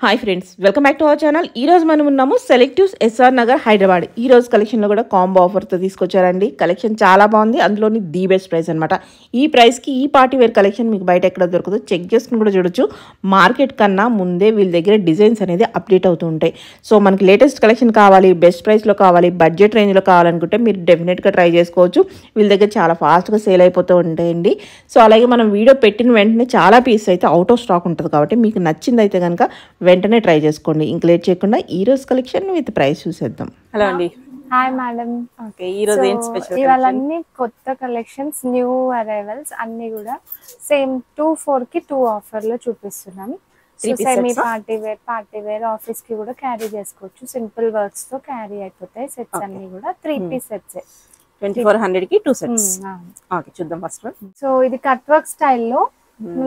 Hi friends, welcome back to our channel. ఈ రోజు మనం ఉన్నాము సెలెక్టివ్స్ ఎస్ఆర్ నగర్ హైదరాబాద్. ఈ రోజు కలెక్షన్లో కూడా కాంబో ఆఫర్తో తీసుకొచ్చారండి. కలెక్షన్ చాలా బాగుంది, అందులోని ది బెస్ట్ ప్రైస్ అనమాట. ఈ ప్రైస్కి ఈ పార్టీ వేర్ కలెక్షన్ మీకు బయట ఎక్కడ దొరకదు, చెక్ చేసుకుని కూడా చూడొచ్చు. మార్కెట్ కన్నా ముందే వీళ్ళ దగ్గర డిజైన్స్ అనేది అప్డేట్ అవుతూ ఉంటాయి. సో మనకి లేటెస్ట్ కలెక్షన్ కావాలి, బెస్ట్ ప్రైస్లో కావాలి, బడ్జెట్ రేంజ్లో కావాలనుకుంటే మీరు డెఫినెట్గా ట్రై చేసుకోవచ్చు. వీళ్ళ దగ్గర చాలా ఫాస్ట్గా సేల్ అయిపోతూ ఉంటాయండి. సో అలాగే మనం వీడియో పెట్టిన వెంటనే చాలా పీస్ అయితే అవుట్ ఆఫ్ స్టాక్ ఉంటుంది కాబట్టి మీకు నచ్చింది అయితే కనుక వెంటనే ట్రై చేసుకోండి. ఇంక లేట్ చేయకుండా ఈ రోజు కలెక్షన్ విత్ ప్రైస్ చూసేద్దాం. హలో అండి. Hi madam. ఓకే, ఈ రోజు ఏం స్పెషల్? ఇవాళ అన్ని కొత్త కలెక్షన్స్, న్యూ అరైవల్స్ అన్ని కూడా సేమ్ 2-4 కి 2 ఆఫర్ లో చూపిస్తున్నాం. సెమీ పార్టీ వేర్ ఆఫీస్ కి కూడా క్యారీ చేసుకోవచ్చు. సింపుల్ వర్క్స్ తో క్యారీ అయిపోతాయి. సెట్స్ అన్ని కూడా 3 పీస్ సెట్స్. 2400 కి 2 సెట్స్. ఓకే, చూద్దాం ఫస్ట్ వన్. సో ఇది కట్ వర్క్ స్టైల్లో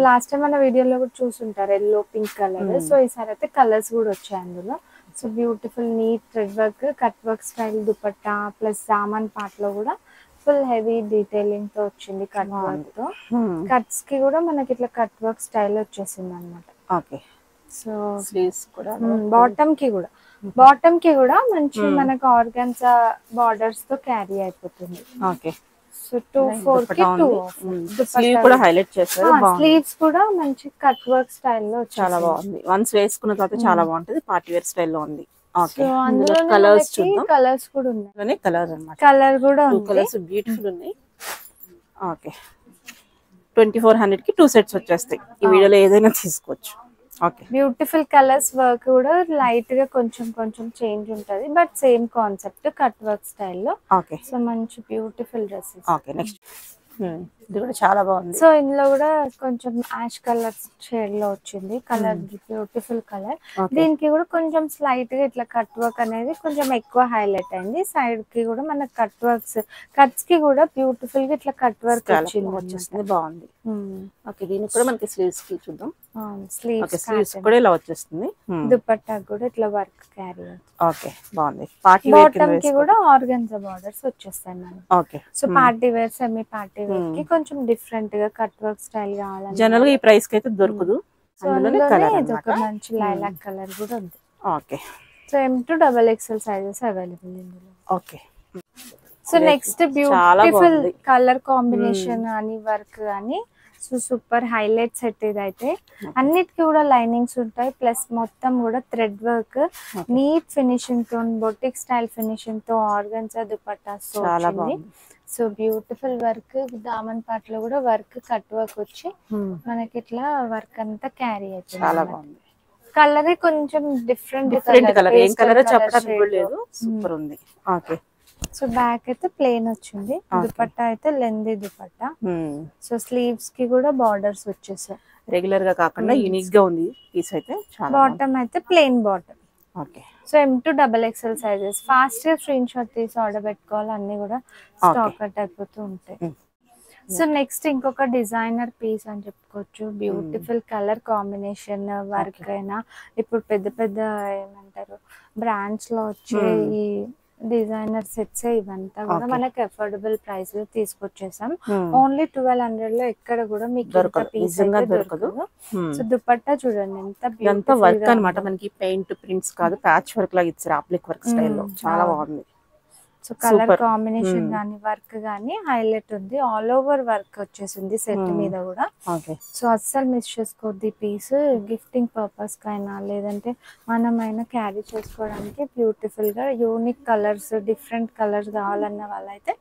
లాస్ట్ టైం మన వీడియోలో కూడా చూసుంటారు, ఎల్లో పింక్ కలర్. సో ఈసారి అయితే కలర్స్ కూడా వచ్చాయి అందులో. So beautiful neat thread work, cut work style dupatta plus daman part లో కూడా ఫుల్ హెవీ డీటెయిలింగ్ తో వచ్చింది. కట్ వర్క్ తో కట్స్ కి కూడా మనకి ఇట్లా కట్ వర్క్ స్టైల్ వచ్చేసింది అనమాట. ఓకే, సో స్లీవ్స్ కూడా బాటమ్ కి కూడా మంచి మనకు ఆర్గాన్జా బార్డర్స్ తో క్యారీ అయిపోతుంది. ఓకే, సో 2-4 కి 2 స్లీవ్ కూడా హైలైట్ చేస్తారు. స్లీవ్స్ కూడా మంచి కట్ వర్క్ స్టైల్ లో చాలా బాగుంది. వన్స్ వేసుకున్న తర్వాత చాలా బాగుంటుంది. పార్టీ వేర్ స్టైల్ లో ఉంది. ఓకే, అందులో కలర్స్ చూద్దాం. కలర్స్ కూడా ఉన్నాయి. కలర్ అన్నమాట. కలర్ కూడా ఉంది. కలర్స్ బ్యూటిఫుల్ ఉన్నాయి. ఓకే, 2400 కి 2 సెట్స్ వచ్చేస్తాయి. ఈ వీడియోలో ఏదైనా తీసుకోవచ్చు. Okay, beautiful colours. వర్క్ కూడా లైట్ గా కొంచెం చేంజ్ ఉంటది, but same concept cut work స్టైల్లో. ఓకే, సో మంచి బ్యూటిఫుల్ డ్రెస్సెస్. ఓకే, నెక్స్ట్ ఇది కూడా చాలా బాగుంది. సో ఇందులో కూడా కొంచెం యాష్ కలర్ షేడ్ లో వచ్చింది. Colour beautiful colour. దీనికి కూడా కొంచెం స్లైట్ గా ఇట్లా కట్ వర్క్ అనేది కొంచెం ఎక్కువ హైలైట్ అయింది. సైడ్ కి కూడా మన కట్స్ కి కూడా బ్యూటిఫుల్ గా ఇట్లా కట్ వర్క్ వచ్చేస్తుంది. బాగుంది. ఓకే, దీనికి కూడా మనకి స్లీవ్స్ కి చూద్దాం. స్లీవ్స్ కూడా ఇలా వచ్చేస్తుంది. దుపట్టా కూడా ఇట్లా వర్క్ క్యారీ. ఓకే, బాగుంది. పార్టీ బాటమ్ కి కూడా ఆర్గన్జా బార్డర్స్ వచ్చేస్తాయి మనకి. Okay, so party wear, semi party wear కి కొంచెం డిఫరెంట్ గా కట్ వర్క్ స్టైల్ కావాలని జనరల్ గా ఈ ప్రైస్ కి అయితే దొరకదు. సో ఇది ఒక మంచి లైలాక్ కలర్ కూడా ఉంది. Okay, so M to XXL sizes available ఇందులో. Okay, so next beautiful colour combination అని వర్క్ అని. సో సూపర్ హైలైట్ సెట్ ఇదైతే. అన్నిటికీ కూడా లైనింగ్స్ ఉంటాయి, ప్లస్ మొత్తం కూడా థ్రెడ్ వర్క్, నీట్ ఫినిషింగ్ తో, బొటిక్ స్టైల్ ఫినిషింగ్ తో, ఆర్గన్జా దుపట్టాస్ తో వచ్చింది. So beautiful work. Daman part లో కూడా వర్క్ కట్ వర్క్ వచ్చి మనకి ఇట్లా వర్క్ అంతా క్యారీ అవుతుంది. చాలా బాగుంది. కలర్ కొంచెం డిఫరెంట్ కలర్, ఏం కలర్ చెప్పడానికి లేదు. సూపర్ ఉంది. ఓకే, సో బ్యాక్ అయితే ప్లేన్ వచ్చింది. దుపట్టా అయితే లెందీ దుపట్టా. సో స్లీవ్స్ కి కూడా బార్డర్స్ వచ్చేసాయి. రెగ్యులర్ గా కాకుండా యూనిక్ గా ఉంది పీస్ అయితే. బాటమ్ అయితే plain bottom. Okay, so M to XXL sizes. Fast గా స్క్రీన్ షాట్ తీసి ఆర్డర్ పెట్టుకోవాలి. అన్ని కూడా స్టాక్ అవుట్ అయిపోతూ ఉంటాయి. సో నెక్స్ట్ ఇంకొక డిజైనర్ పీస్ అని చెప్పుకోవచ్చు. బ్యూటిఫుల్ కలర్ కాంబినేషన్ వర్క్ అయినా ఇప్పుడు పెద్ద ఏమంటారు బ్రాండ్స్ లో వచ్చే ఈ డిజైనర్ సెట్స్ ఇవంతా కూడా మనకి అఫోర్డబుల్ ప్రైస్ లో తీసుకొచ్చేసాం. ఓన్లీ 1200 లో ఎక్కడ కూడా మీకు దొరకదు. సో దుపట్టా చూడండి ఎంత వర్క్ అన్నమాట. మనకి పెయింట్ ప్రింట్స్ కాదు, ప్యాచ్ వర్క్ లాగా ఇచ్చారు. అప్లిక్ వర్క్ స్టైల్లో చాలా బాగుంది. సో కలర్ కాంబినేషన్ గానీ వర్క్ గానీ హైలైట్ ఉంది. ఆల్ ఓవర్ వర్క్ వచ్చేసింది సెట్ మీద కూడా. సో అస్సలు మిస్ చేసుకోవద్దు. పీస్ గిఫ్టింగ్ పర్పస్ కైనా లేదంటే మనమైనా క్యారీ చేసుకోవడానికి బ్యూటిఫుల్ గా యూనిక్ కలర్స్, డిఫరెంట్ కలర్స్ కావాలన్న వాళ్ళైతే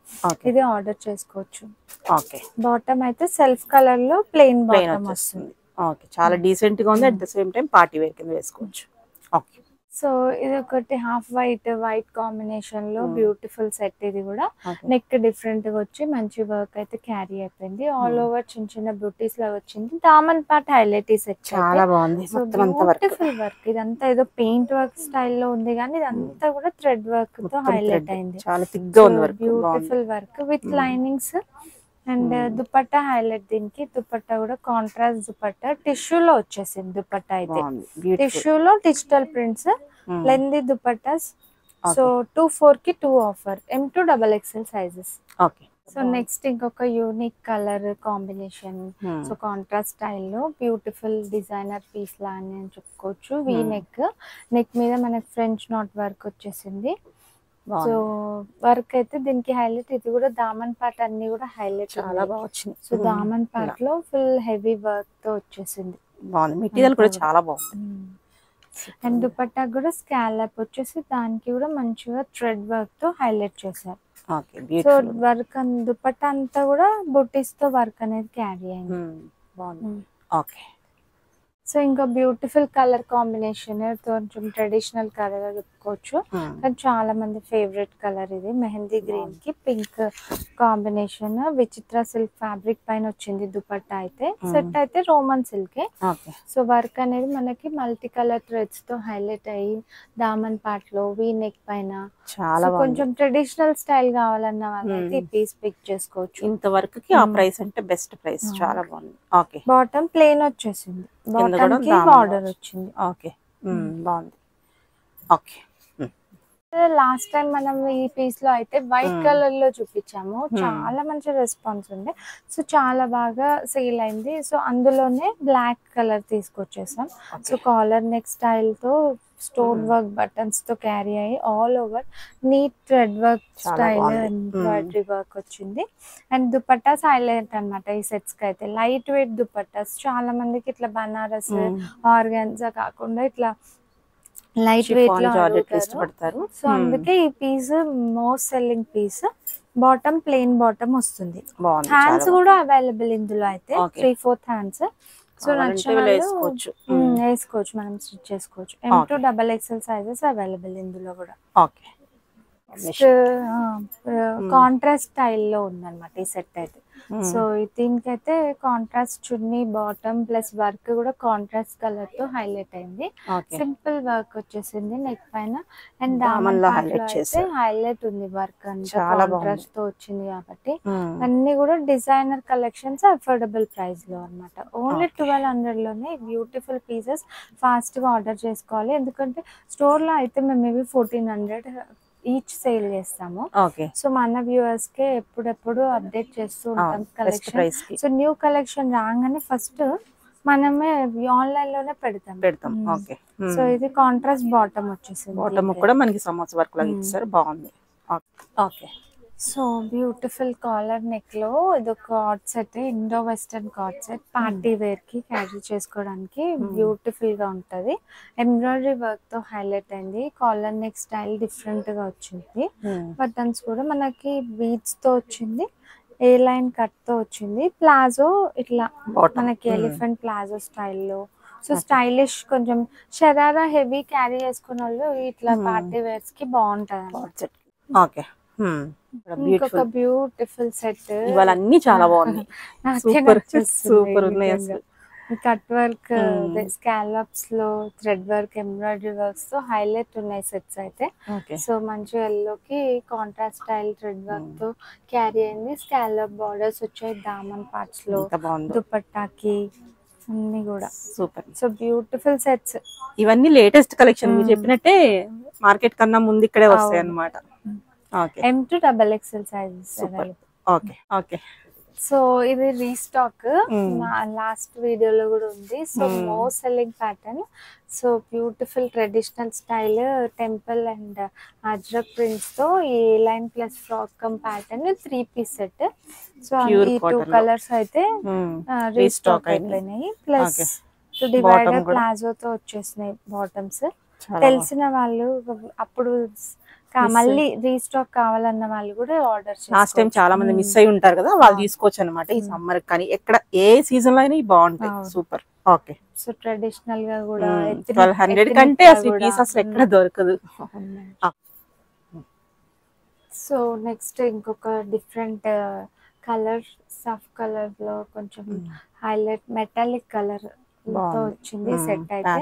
ఇది ఆర్డర్ చేసుకోవచ్చు. ఓకే, బాటమ్ అయితే సెల్ఫ్ కలర్ లో ప్లెయిన్ బాటమ్ వస్తుంది. ఓకే, చాలా డీసెంట్ గా ఉంది. At the same time party wear కింద వేసుకోవచ్చు. ఓకే, సో ఇది ఒకటి హాఫ్ వైట్ కాంబినేషన్ లో బ్యూటిఫుల్ సెట్. ఇది కూడా నెక్ డిఫరెంట్ గా వచ్చి మంచి వర్క్ అయితే క్యారీ అయిపోయింది. ఆల్ ఓవర్ చిన్న బ్యూటీస్ లాగా వచ్చింది. దామన్ పార్ట్ హైలైట్ ఈ సెట్ చాలా బాగుంది. So beautiful work. ఇదంతా ఏదో పెయింట్ వర్క్ స్టైల్లో ఉంది కానీ ఇదంతా కూడా థ్రెడ్ వర్క్ తో హైలైట్ అయింది. చాలా థిక్ గా ఉంది work. Beautiful work with linings and dupatta highlight. దీనికి దుపట్టా కూడా కాంట్రాస్ట్ దుపట్టా టిష్యూలో వచ్చేసింది. దుపట్టా అయితే టిష్యూలో digital prints, lengthy dupattas. So 2-4 కి 2 offer. M to XXL sizes. Okay, so next ఇంకొక unique colour combination, so contrast స్టైల్లో బ్యూటిఫుల్ డిజైనర్ పీస్ లా అని చెప్పుకోవచ్చు. వీ నెక్ మీద మనకి ఫ్రెంచ్ నాట్ వర్క్ వచ్చేసింది. సో వర్క్ అయితే దీనికి హైలైట్, ఇది కూడా దామన్ పార్ట్ అన్ని కూడా హైలైట్ చాలా బాగా వచ్చింది. సో దామన్ పార్ట్ లో ఫుల్ హెవీ వర్క్ తో వచ్చేసింది. బాగుంది, మెటీరియల్ కూడా చాలా బాగుంది. అండ్ దుపట్టా కూడా స్కాలప్ వచ్చేసి దానికి కూడా మంచిగా థ్రెడ్ వర్క్ తో హైలైట్ చేశారు. సో వర్క్ దుపట్టా అంతా కూడా బుటీస్ తో వర్క్ అనేది క్యారీ అయింది. బాగుంది. ఓకే. సో ఇంకా బ్యూటిఫుల్ కలర్ కాంబినేషన్, కొంచెం ట్రెడిషనల్ కలర్ చెప్పుకోవచ్చు, కానీ చాలా మంది ఫేవరెట్ కలర్ ఇది. మెహందీ గ్రీన్ కి పింక్ కాంబినేషన్, విచిత్ర సిల్క్ ఫ్యాబ్రిక్ పైన వచ్చింది దుపట్టా. అయితే సెట్ అయితే రోమన్ సిల్క్. సో వర్క్ అనేది మనకి మల్టీ కలర్ థ్రెడ్స్ తో హైలైట్ అయ్యి దామన్ పార్ట్ లో వీ నెక్ పైన చాలా కొంచెం ట్రెడిషనల్ స్టైల్ కావాలన్న వాళ్ళైతే ఈ పీస్ పిక్ చేసుకోవచ్చు. ఇంత వర్క్ కి ఆ ప్రైస్ అంటే బెస్ట్ ప్రైస్. చాలా బాగుంది. ఓకే. బాటమ్ ప్లేన్ వచ్చేసింది, బాటమ్ కి బార్డర్ వచ్చింది. ఓకే, బాగుంది. ఓకే. లాస్ట్ టైం మనం ఈ పీస్ లో అయితే వైట్ కలర్ లో చూపించాము, చాలా మంచి రెస్పాన్స్ ఉంది. సో చాలా బాగా సేల్ అయింది. సో అందులోనే బ్లాక్ కలర్ తీసుకొచ్చేసాం. సో కాలర్ నెక్ స్టైల్ తో స్టోన్ వర్క్ బటన్స్ తో క్యారీ అయ్యి all over neat thread work style embroidery work వచ్చింది. అండ్ దుపట్టాస్ హైలైట్ అనమాట ఈ సెట్స్ కి అయితే. లైట్ వెయిట్ దుపట్టాస్, చాలా మందికి ఇట్లా బనారస్ ఆర్గాన్జా కాకుండా ఇట్లా లైట్ వెయిట్ లో ఇష్టపడతారు. సో అందుకే ఈ piece most selling piece. Bottom plain bottom వస్తుంది. హ్యాండ్స్ కూడా అవైలబుల్ ఇందులో అయితే 3/4 హ్యాండ్స్. సో నచ్చిన వేసుకోవచ్చు, మనం స్టిచ్ చేసుకోవచ్చు. M2XXL సైజెస్ అవైలబుల్ ఇందులో కూడా. ఓకే. కాంట్రాస్ట్ స్టైల్లో ఉందన్నమాట ఈ సెట్ అయితే. సో దీనికైతే కాంట్రాస్ట్ చున్నీ, బాటమ్ ప్లస్ వర్క్ కూడా కాంట్రాస్ట్ కలర్ తో హైలైట్ అయింది. సింపుల్ వర్క్ వచ్చేసింది నెక్ పైన. అండ్ దామన్ అయితే హైలైట్ ఉంది వర్క్ అంతా కాంట్రాస్ట్ తో వచ్చింది కాబట్టి. అన్ని కూడా డిజైనర్ కలెక్షన్స్ అఫోర్డబుల్ ప్రైస్ లో అన్నమాట. ఓన్లీ 1200 లోనే బ్యూటిఫుల్ పీసెస్ ఫాస్ట్ గా ఆర్డర్ చేసుకోవాలి. ఎందుకంటే స్టోర్ లో అయితే మేము మేబీ 1400 ఈచ్ సేల్ చేస్తాము. సో మన వ్యూవర్స్ కి ఎప్పుడెప్పుడు అప్డేట్ చేస్తూ ఉంటాం కలెక్షన్. సో న్యూ కలెక్షన్ రాగానే ఫస్ట్ మనమే ఆన్లైన్ లోనే పెడతాం. సో ఇది కాంట్రాస్ట్ బాటమ్ వచ్చేసింది. బాటమ్ కూడా మనకి సమోసా వర్క్ లాగా ఇచ్చారు, బాగుంది. Okay. So beautiful collar neck లో ఇదొక cord set, Indo western cord set. Party wear కి క్యారీ చేసుకోవడానికి బ్యూటిఫుల్ గా ఉంటది. ఎంబ్రాయిడరీ వర్క్ తో హైలైట్ అయింది. కాలర్ నెక్ స్టైల్ డిఫరెంట్ గా వచ్చింది. బటన్స్ కూడా మనకి బీడ్స్ తో వచ్చింది. ఏ లైన్ కట్ తో వచ్చింది. ప్లాజో ఇట్లా మనకి ఎలిఫెంట్ ప్లాజో స్టైల్లో. సో స్టైలిష్, కొంచెం షరారా హెవీ క్యారీ చేసుకున్న వాళ్ళు ఇట్లా పార్టీ వేర్స్ కి బాగుంటది. ఓకే. ఇంకొక బ్యూటిఫుల్ సెట్. ఇవాళ అన్ని చాలా బాగున్నాయి, సూపర్ ఉన్నాయి అసలు. కట్ వర్క్, స్కాలప్స్ లో థ్రెడ్ వర్క్, ఎంబ్రాయిడరీ వర్క్స్ తో హైలైట్ ఉన్నాయి సెట్స్ అయితే. సో మంచి ఎల్లోకి కాంట్రాస్ట్ స్టైల్ థ్రెడ్ వర్క్ తో క్యారీ అయింది. స్కాలప్ బార్డర్స్ వచ్చాయి దామన్ పార్ట్స్ లో, దుపట్టాకి అన్ని కూడా సూపర్. So beautiful sets. ఇవన్నీ లేటెస్ట్ కలెక్షన్, మీరు చెప్పినట్టే మార్కెట్ కన్నా ముందు ఇక్కడే వస్తాయి అన్నమాట. M2XXL sizes available. Okay. So ఇది రీస్టాక్, లాస్ట్ వీడియోలో కూడా ఉంది. So most selling pattern. So beautiful traditional style temple and ajrak prints తో ఈ line plus frock cum pattern 3 piece set. So ఈ 2 కలర్స్ అయితే రీస్టాక్ అయిపోయినాయి. ప్లస్ డివైడర్ ప్లాజో తో వచ్చేసినాయి బాటమ్స్. తెలిసిన వాళ్ళు అప్పుడు మళ్ళీ రీస్టాక్ కావాలన్న వాళ్ళు కూడా ఆర్డర్ చేస్తారు. లాస్ట్ టైం చాలా మంది మిస్ అయి ఉంటారు కదా, వాళ్ళు తీసుకోవచ్చు అనమాట ఈ సమ్మర్. కానీ ఎక్కడ ఏ సీజన్ లో అయినా బాగుంటాయి. సూపర్. ఓకే. సో ట్రెడిషనల్ గా కూడా 1200 కంటే అసలు పీస్ అసలు ఎక్కడ దొరకదు. సో నెక్స్ట్ ఇంకొక డిఫరెంట్ కలర్, సాఫ్ట్ కలర్ లో కొంచెం హైలైట్ మెటాలిక్ కలర్ తో వచ్చింది సెట్ అయితే.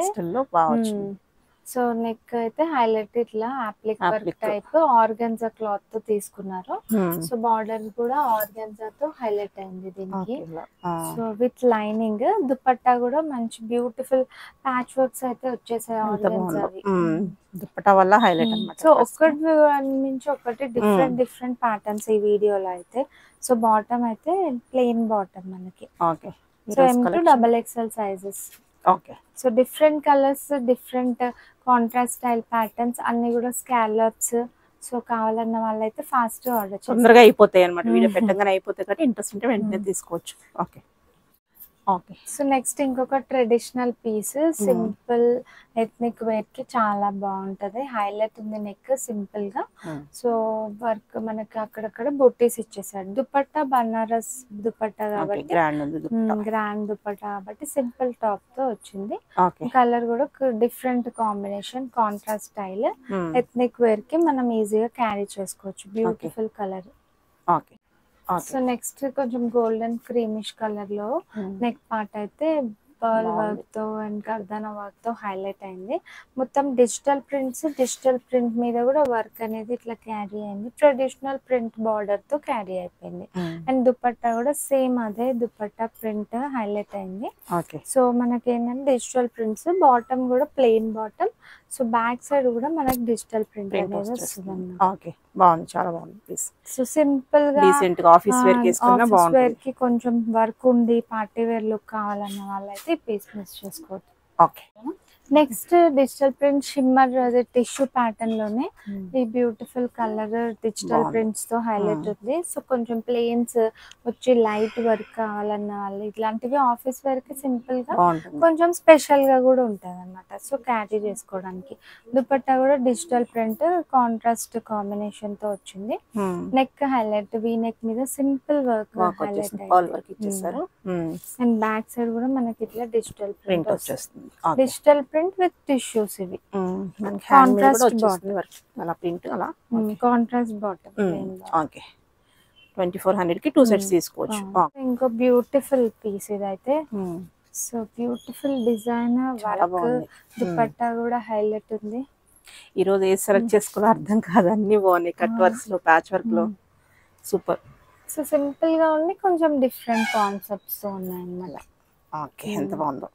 సో నెక్ అయితే హైలైట్ ఇట్లా అప్లిక్ work Applique. Type organza cloth తో తీసుకున్నారు. సో బార్డర్ కూడా ఆర్గన్జా తో హైలైట్ అయింది దీనికి. సో విత్ లైనింగ్ దుపట్టా కూడా మంచి బ్యూటిఫుల్ ప్యాచ్ వర్క్స్ అయితే వచ్చేసాయి ఆర్గన్జా. దుప్పటా వల్ల హైలైట్ అన్నమాట. సో ఒకటి నుంచి ఒకటి డిఫరెంట్ ప్యాటర్న్స్ ఈ వీడియోలో అయితే. సో బాటమ్ అయితే ప్లెయిన్ బాటమ్ మనకి. Okay. So M2 XXL sizes. Okay. So different colours, different contrast style patterns అన్ని కూడా స్కాలప్స్. సో కావాలన్న వాళ్ళైతే ఫాస్ట్ ఆర్డర్ చేయండి, తొందరగా అయిపోతాయి అన్నమాట. వీడియో పెట్టగానే అయిపోతాయి కాబట్టి ఇంట్రెస్ట్ ఉంటే వెంటనే తీసుకోవచ్చు. ఓకే. ఓకే. సో నెక్స్ట్ ఇంకొక traditional piece, simple ethnic wear కి చాలా బాగుంటది. హైలైట్ ఉంది నెక్ సింపుల్ గా. సో వర్క్ మనకి అక్కడక్కడ బొట్టీస్ ఇచ్చేసాడు. దుపట్టా బనారస్ దుపట్టా కాబట్టి గ్రాండ్ దుపట్టా కాబట్టి సింపుల్ టాప్ తో వచ్చింది. కలర్ కూడా different combination, contrast style. Ethnic wear కి మనం ఈజీగా క్యారీ చేసుకోవచ్చు. Beautiful colour. Okay. So next కొంచెం గోల్డెన్ క్రీమిష్ కలర్ లో నెక్ పార్ట్ అయితే పర్ల్ వర్క్ తో అండ్ కర్దానా వర్క్ తో హైలైట్ అయింది. మొత్తం డిజిటల్ ప్రింట్ మీద కూడా వర్క్ అనేది ఇట్లా క్యారీ అయింది. ట్రెడిషనల్ ప్రింట్ బార్డర్ తో క్యారీ అయిపోయింది. అండ్ దుపట్టా కూడా సేమ్ అదే దుపట్టా ప్రింట్ హైలైట్ అయింది. సో మనకి ఏంటంటే డిజిటల్ ప్రింట్స్, బాటమ్ కూడా plain bottom. So back side కూడా మనకి డిజిటల్ ప్రింట్ అనేది వస్తుంది. ఓకే. బాగుంది, చాలా బాగుంది పీస్. సో సింపుల్ గా డీసెంట్ గా ఆఫీస్ వేర్ కి వేసుకున్నా బాగుంటుంది. వేర్ కి కొంచెం వర్క్ ఉండి పార్టీ వేర్ లుక్ కావాలన్న వాళ్ళైతే ఈ పీస్ మిస్ చేసుకోవద్దు. Okay. Next digital print shimmer tissue pattern లోనే ఈ బ్యూటిఫుల్ కలర్ డిజిటల్ ప్రింట్స్ తో హైలైట్ ఉంది. సో కొంచెం ప్లేన్స్ వచ్చి లైట్ వర్క్ కావాలన్న వాళ్ళు ఇట్లాంటివి ఆఫీస్ వేర్ కి సింపుల్ గా కొంచెం స్పెషల్ గా కూడా ఉంటది అనమాట. సో క్యారీ చేసుకోవడానికి. దుపట్టా కూడా డిజిటల్ ప్రింట్ కాంట్రాస్ట్ కాంబినేషన్ తో వచ్చింది. నెక్ హైలైట్, వీ నెక్ మీద సింపుల్ వర్క్ హైలైట్ ఇచ్చేసారు. అండ్ బ్యాక్ సైడ్ కూడా మనకి ఇట్లా డిజిటల్ ప్రింట్ వచ్చేస్తుంది. Digital print with tissues. ఇవి కాంట్రాస్ట్ బాటమ్. ఓకే. 2400 కి 2 సెట్స్ తీసుకోవచ్చు. ఇంకో బ్యూటిఫుల్ పీస్ ఇదైతే. So beautiful design work, dupatta కూడా హైలైట్ ఉంది. ఈ రోజు ఏ సెలెక్ట్ చేసుకోవాలో అర్థం కాదు, అన్ని బాగున్నాయి. కట్ వర్క్స్ లో, ప్యాచ్ వర్క్ లో సూపర్. సో సింపుల్ గా ఉంది, కొంచెం డిఫరెంట్ కాన్సెప్ట్స్ తో ఉన్నాయి అన్నమాట. ఓకే. ఎంత బాగుందో,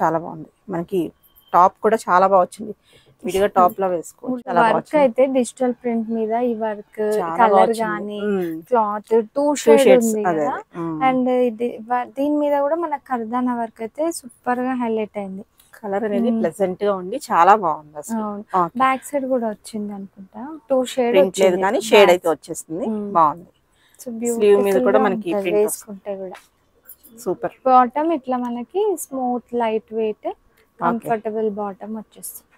చాలా బాగుంది. మనకి టాప్ కూడా చాలా బాగా వచ్చింది. విడిగా టాప్ లో వేసుకోవచ్చు. వర్క్ అయితే డిజిటల్ ప్రింట్ మీద ఈ వర్క్ కలర్ గానీ క్లాత్ 2 షేడ్ ఉంది కదా. అండ్ దీని మీద కూడా మనకు కర్దానా వర్క్ అయితే సూపర్ గా హైలైట్ అయింది. కలర్ అనేది ప్లెజెంట్ గా ఉండి చాలా బాగుంది అసలు. బ్యాక్ సైడ్ కూడా వచ్చింది అనుకుంటా, 2 షేడ్ లేదు కానీ షేడ్ అయితే వచ్చేస్తుంది. బాగుంది. స్లీవ్ మీద కూడా మనకి వేసుకుంటే కూడా సూపర్. బాటమ్ ఇట్లా మనకి smooth light weight comfortable bottom వచ్చేస్తుంది.